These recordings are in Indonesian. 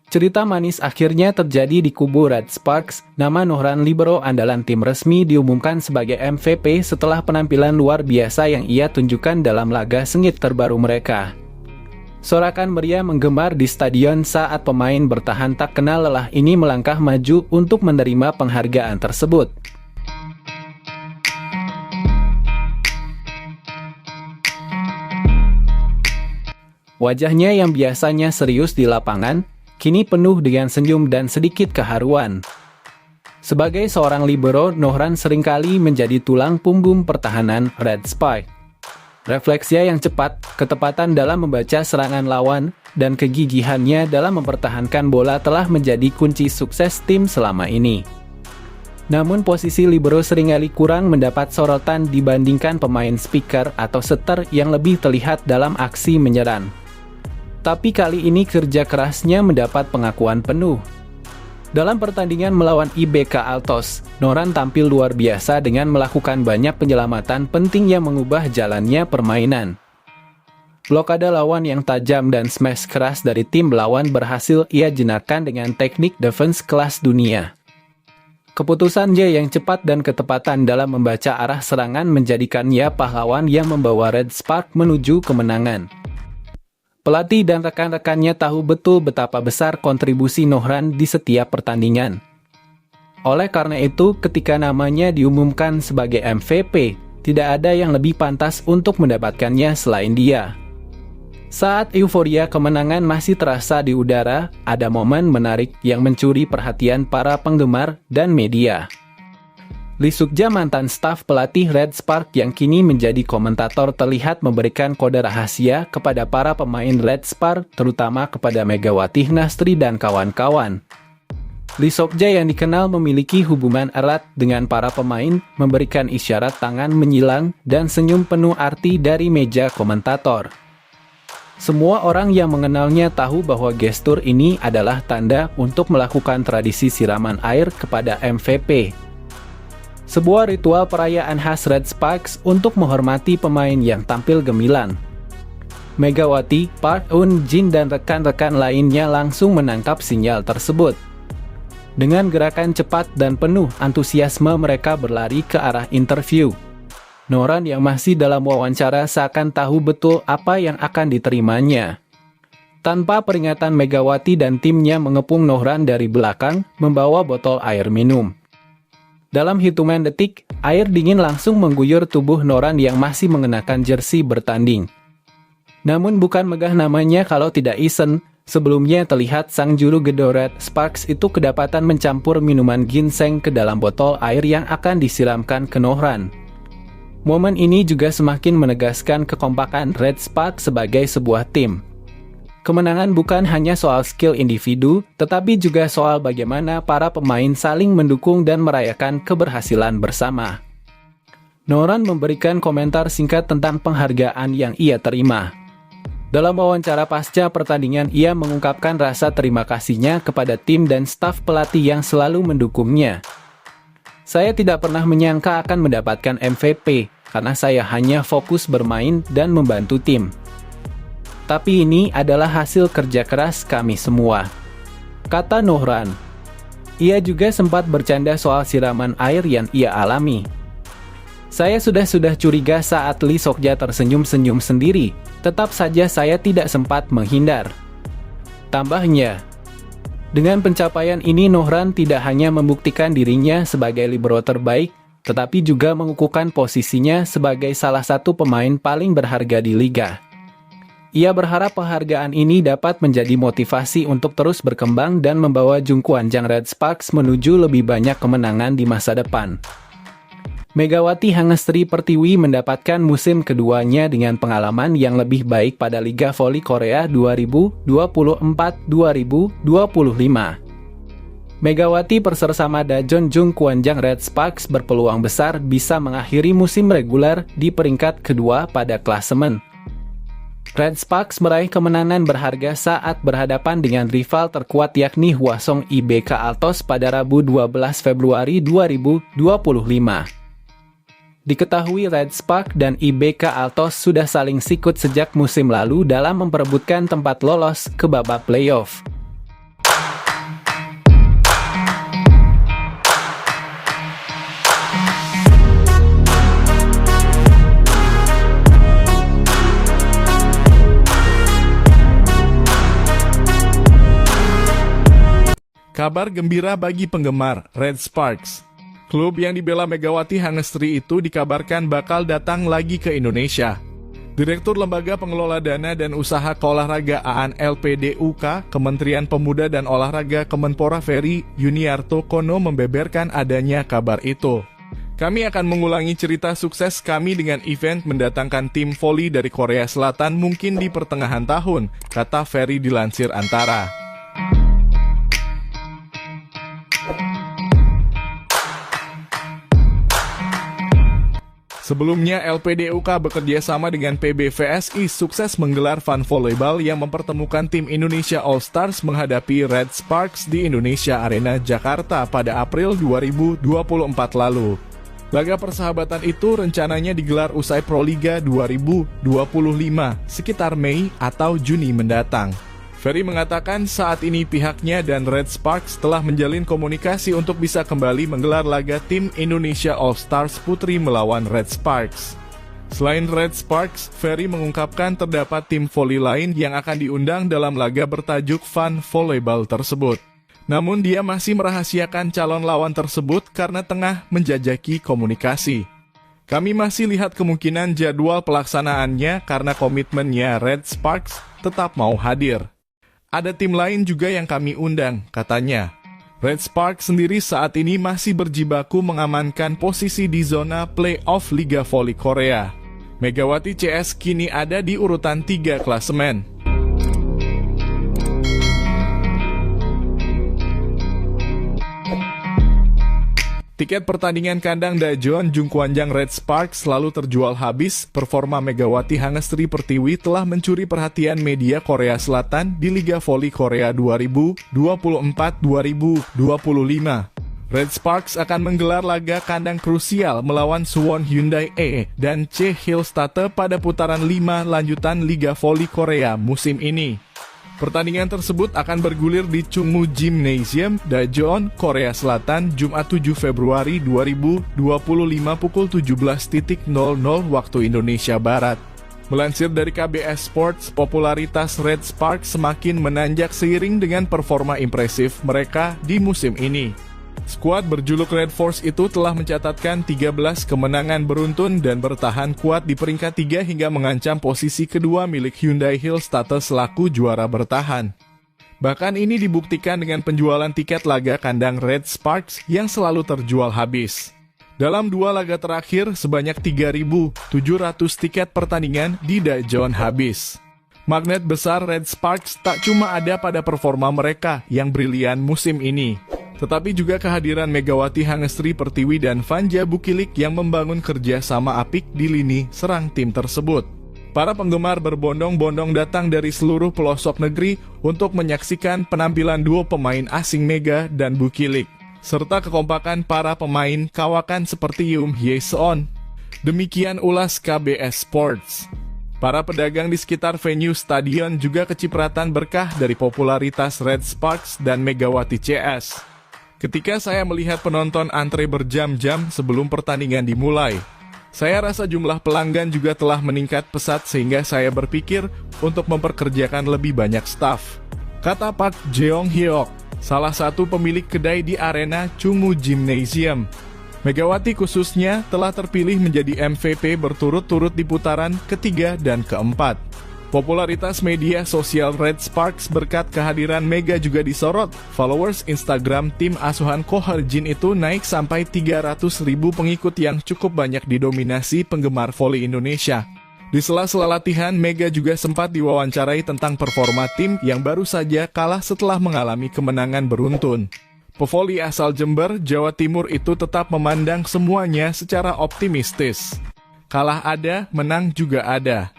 Cerita manis akhirnya terjadi di kubu Red Sparks. Nama Nohran, libero andalan tim resmi, diumumkan sebagai MVP setelah penampilan luar biasa yang ia tunjukkan dalam laga sengit terbaru mereka. Sorakan meriah menggema di stadion saat pemain bertahan tak kenal lelah ini melangkah maju untuk menerima penghargaan tersebut. Wajahnya yang biasanya serius di lapangan, kini penuh dengan senyum dan sedikit keharuan. Sebagai seorang libero, Nohran seringkali menjadi tulang punggung pertahanan Red Sparks. Refleksinya yang cepat, ketepatan dalam membaca serangan lawan, dan kegigihannya dalam mempertahankan bola telah menjadi kunci sukses tim selama ini. Namun posisi libero seringkali kurang mendapat sorotan dibandingkan pemain speaker atau setter yang lebih terlihat dalam aksi menyerang. Tapi kali ini kerja kerasnya mendapat pengakuan penuh. Dalam pertandingan melawan IBK Altos, Nohran tampil luar biasa dengan melakukan banyak penyelamatan penting yang mengubah jalannya permainan. Blokade lawan yang tajam dan smash keras dari tim lawan berhasil ia jenakkan dengan teknik defense kelas dunia. Keputusannya yang cepat dan ketepatan dalam membaca arah serangan menjadikannya pahlawan yang membawa Red Sparks menuju kemenangan. Pelatih dan rekan-rekannya tahu betul betapa besar kontribusi Nohran di setiap pertandingan. Oleh karena itu, ketika namanya diumumkan sebagai MVP, tidak ada yang lebih pantas untuk mendapatkannya selain dia. Saat euforia kemenangan masih terasa di udara, ada momen menarik yang mencuri perhatian para penggemar dan media. Lee Suk-ja, mantan staf pelatih Red Sparks yang kini menjadi komentator, terlihat memberikan kode rahasia kepada para pemain Red Sparks, terutama kepada Megawati Gnastri dan kawan-kawan. Lee Suk-ja yang dikenal memiliki hubungan erat dengan para pemain, memberikan isyarat tangan menyilang dan senyum penuh arti dari meja komentator. Semua orang yang mengenalnya tahu bahwa gestur ini adalah tanda untuk melakukan tradisi siraman air kepada MVP. Sebuah ritual perayaan khas Red Sparks untuk menghormati pemain yang tampil gemilang. Megawati, Park Eun-jin dan rekan-rekan lainnya langsung menangkap sinyal tersebut. Dengan gerakan cepat dan penuh antusiasme mereka berlari ke arah interview. Nohran yang masih dalam wawancara seakan tahu betul apa yang akan diterimanya. Tanpa peringatan, Megawati dan timnya mengepung Nohran dari belakang, membawa botol air minum. Dalam hitungan detik, air dingin langsung mengguyur tubuh Nohran yang masih mengenakan jersey bertanding. Namun bukan megah namanya kalau tidak isen. Sebelumnya terlihat sang juru gedor Red Sparks itu kedapatan mencampur minuman ginseng ke dalam botol air yang akan disiramkan ke Nohran. Momen ini juga semakin menegaskan kekompakan Red Sparks sebagai sebuah tim. Kemenangan bukan hanya soal skill individu, tetapi juga soal bagaimana para pemain saling mendukung dan merayakan keberhasilan bersama. Nohran memberikan komentar singkat tentang penghargaan yang ia terima. Dalam wawancara pasca pertandingan, ia mengungkapkan rasa terima kasihnya kepada tim dan staf pelatih yang selalu mendukungnya. Saya tidak pernah menyangka akan mendapatkan MVP, karena saya hanya fokus bermain dan membantu tim. Tapi ini adalah hasil kerja keras kami semua, kata Nohran. Ia juga sempat bercanda soal siraman air yang ia alami. Saya sudah curiga saat Lee Suk-ja tersenyum-senyum sendiri, tetap saja saya tidak sempat menghindar. Tambahnya, dengan pencapaian ini Nohran tidak hanya membuktikan dirinya sebagai libero terbaik, tetapi juga mengukuhkan posisinya sebagai salah satu pemain paling berharga di liga. Ia berharap penghargaan ini dapat menjadi motivasi untuk terus berkembang dan membawa Jungkwanjang Red Sparks menuju lebih banyak kemenangan di masa depan. Megawati Gnastri Pertiwi mendapatkan musim keduanya dengan pengalaman yang lebih baik pada Liga Voli Korea 2024-2025. Megawati bersama Daejeon Jungkwanjang Red Sparks berpeluang besar bisa mengakhiri musim reguler di peringkat kedua pada klasemen. Red Sparks meraih kemenangan berharga saat berhadapan dengan rival terkuat yakni Hwasong IBK Altos pada Rabu 12 Februari 2025. Diketahui Red Sparks dan IBK Altos sudah saling sikut sejak musim lalu dalam memperebutkan tempat lolos ke babak playoff. Kabar gembira bagi penggemar Red Sparks. Klub yang dibela Megawati Hangestri itu dikabarkan bakal datang lagi ke Indonesia. Direktur Lembaga Pengelola Dana dan Usaha Keolahragaan LPDUK, Kementerian Pemuda dan Olahraga Kemenpora Ferry Yuniarto Kono membeberkan adanya kabar itu. Kami akan mengulangi cerita sukses kami dengan event mendatangkan tim voli dari Korea Selatan mungkin di pertengahan tahun, kata Ferry dilansir Antara. Sebelumnya, LPDUK bekerja sama dengan PBVSI sukses menggelar fun volleyball yang mempertemukan tim Indonesia All Stars menghadapi Red Sparks di Indonesia Arena Jakarta pada April 2024 lalu. Laga persahabatan itu rencananya digelar usai Proliga 2025 sekitar Mei atau Juni mendatang. Ferry mengatakan saat ini pihaknya dan Red Sparks telah menjalin komunikasi untuk bisa kembali menggelar laga tim Indonesia All Stars Putri melawan Red Sparks. Selain Red Sparks, Ferry mengungkapkan terdapat tim voli lain yang akan diundang dalam laga bertajuk Fun Volleyball tersebut. Namun dia masih merahasiakan calon lawan tersebut karena tengah menjajaki komunikasi. Kami masih lihat kemungkinan jadwal pelaksanaannya karena komitmennya Red Sparks tetap mau hadir. Ada tim lain juga yang kami undang, katanya. Red Sparks sendiri saat ini masih berjibaku mengamankan posisi di zona play-off Liga Voli Korea. Megawati CS kini ada di urutan 3 klasemen. Tiket pertandingan kandang Daejeon Jungkwanjang Red Sparks selalu terjual habis. Performa Megawati Hangestri Pertiwi telah mencuri perhatian media Korea Selatan di Liga Voli Korea 2024-2025. Red Sparks akan menggelar laga kandang krusial melawan Suwon Hyundai E dan Che Hillstate pada putaran 5 lanjutan Liga Voli Korea musim ini. Pertandingan tersebut akan bergulir di Chungmu Gymnasium, Daejeon, Korea Selatan, Jumat 7 Februari 2025 pukul 17.00 waktu Indonesia Barat. Melansir dari KBS Sports, popularitas Red Sparks semakin menanjak seiring dengan performa impresif mereka di musim ini. Skuad berjuluk Red Force itu telah mencatatkan 13 kemenangan beruntun dan bertahan kuat di peringkat 3 hingga mengancam posisi kedua milik Hyundai Hillstate selaku juara bertahan. Bahkan ini dibuktikan dengan penjualan tiket laga kandang Red Sparks yang selalu terjual habis. Dalam 2 laga terakhir, sebanyak 3.700 tiket pertandingan di Daejeon habis. Magnet besar Red Sparks tak cuma ada pada performa mereka yang brilian musim ini, tetapi juga kehadiran Megawati Hangestri Pertiwi dan Vanja Bukilik yang membangun kerja sama apik di lini serang tim tersebut. Para penggemar berbondong-bondong datang dari seluruh pelosok negeri untuk menyaksikan penampilan duo pemain asing Mega dan Bukilik, serta kekompakan para pemain kawakan seperti Yoon Hye-seon. Demikian ulas KBS Sports. Para pedagang di sekitar venue stadion juga kecipratan berkah dari popularitas Red Sparks dan Megawati CS. Ketika saya melihat penonton antre berjam-jam sebelum pertandingan dimulai, saya rasa jumlah pelanggan juga telah meningkat pesat sehingga saya berpikir untuk memperkerjakan lebih banyak staf, kata Park Jeong-hyuk, salah satu pemilik kedai di arena Chungmu Gymnasium. Megawati khususnya telah terpilih menjadi MVP berturut-turut di putaran ketiga dan keempat. Popularitas media sosial Red Sparks berkat kehadiran Mega juga disorot. Followers Instagram tim asuhan Ko Hae-jin itu naik sampai 300.000 pengikut yang cukup banyak didominasi penggemar voli Indonesia. Di sela-sela latihan, Mega juga sempat diwawancarai tentang performa tim yang baru saja kalah setelah mengalami kemenangan beruntun. Pevoli asal Jember, Jawa Timur itu tetap memandang semuanya secara optimistis. Kalah ada, menang juga ada.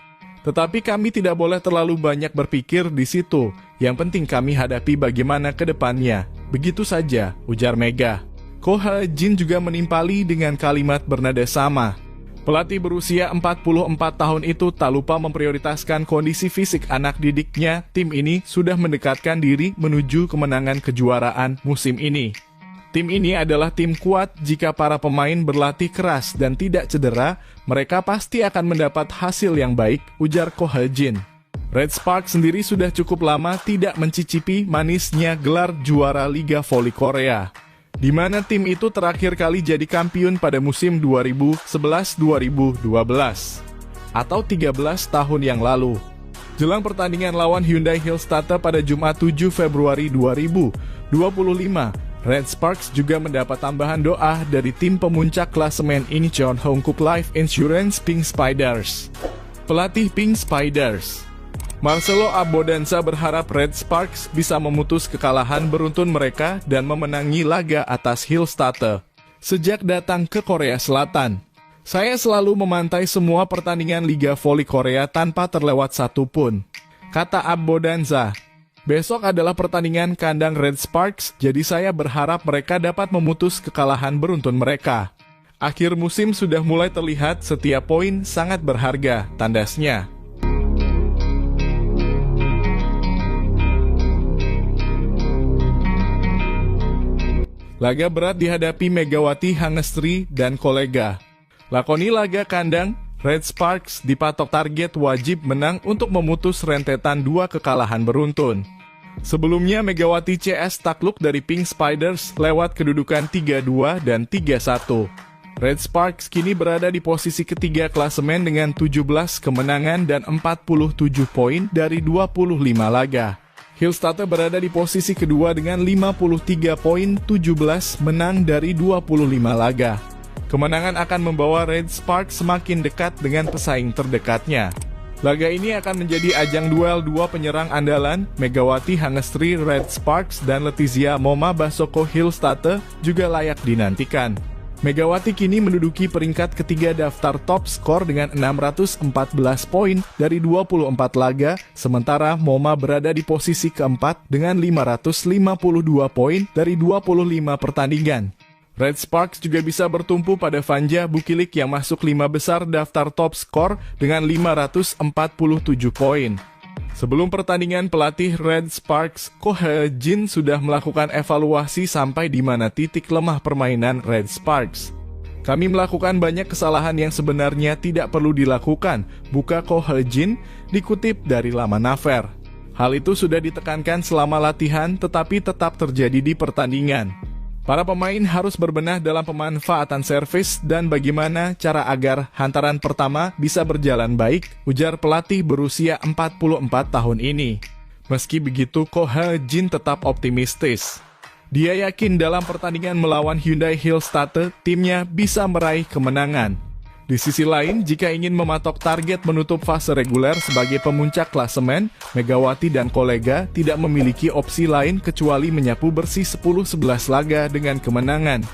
Tetapi kami tidak boleh terlalu banyak berpikir di situ. Yang penting kami hadapi bagaimana ke depannya. Begitu saja, ujar Mega. Ko Hae-jin juga menimpali dengan kalimat bernada sama. Pelatih berusia 44 tahun itu tak lupa memprioritaskan kondisi fisik anak didiknya. Tim ini sudah mendekatkan diri menuju kemenangan kejuaraan musim ini. Tim ini adalah tim kuat. Jika para pemain berlatih keras dan tidak cedera, mereka pasti akan mendapat hasil yang baik, ujar Ko Hae-jin. Red Sparks sendiri sudah cukup lama tidak mencicipi manisnya gelar juara Liga Voli Korea, di mana tim itu terakhir kali jadi kampiun pada musim 2011-2012, atau 13 tahun yang lalu. Jelang pertandingan lawan Hyundai Hillstatter pada Jumat 7 Februari 2025, Red Sparks juga mendapat tambahan doa dari tim pemuncak klasemen Incheon Hankook Life Insurance Pink Spiders. Pelatih Pink Spiders Marcelo Abodanza berharap Red Sparks bisa memutus kekalahan beruntun mereka dan memenangi laga atas Hillstatter. Sejak datang ke Korea Selatan, saya selalu memantai semua pertandingan Liga Voli Korea tanpa terlewat satu pun, kata Abodanza. Besok adalah pertandingan kandang Red Sparks, jadi saya berharap mereka dapat memutus kekalahan beruntun mereka. Akhir musim sudah mulai terlihat setiap poin sangat berharga, tandasnya. Laga berat dihadapi Megawati Hangestri dan kolega. Lakoni laga kandang, Red Sparks dipatok target wajib menang untuk memutus rentetan 2 kekalahan beruntun. Sebelumnya Megawati CS takluk dari Pink Spiders lewat kedudukan 3-2 dan 3-1. Red Sparks kini berada di posisi ketiga klasemen dengan 17 kemenangan dan 47 poin dari 25 laga. Hillstatter berada di posisi kedua dengan 53 poin, 17 menang dari 25 laga. Kemenangan akan membawa Red Sparks semakin dekat dengan pesaing terdekatnya. Laga ini akan menjadi ajang duel dua penyerang andalan, Megawati Hangestri Red Sparks dan Letizia Moma Basoko Hillstatter juga layak dinantikan. Megawati kini menduduki peringkat ketiga daftar top skor dengan 614 poin dari 24 laga, sementara Moma berada di posisi keempat dengan 552 poin dari 25 pertandingan. Red Sparks juga bisa bertumpu pada Vanja Bukilik yang masuk 5 besar daftar top skor dengan 547 poin. Sebelum pertandingan, pelatih Red Sparks, Ko Hae-jin, sudah melakukan evaluasi sampai di mana titik lemah permainan Red Sparks. Kami melakukan banyak kesalahan yang sebenarnya tidak perlu dilakukan, buka Ko Hae-jin, dikutip dari laman Naver. Hal itu sudah ditekankan selama latihan, tetapi tetap terjadi di pertandingan. Para pemain harus berbenah dalam pemanfaatan servis dan bagaimana cara agar hantaran pertama bisa berjalan baik, ujar pelatih berusia 44 tahun ini. Meski begitu, Ko Hae-jin tetap optimistis. Dia yakin dalam pertandingan melawan Hyundai Hillstatter, timnya bisa meraih kemenangan. Di sisi lain, jika ingin mematok target menutup fase reguler sebagai pemuncak klasemen, Megawati dan kolega tidak memiliki opsi lain kecuali menyapu bersih 10-11 laga dengan kemenangan.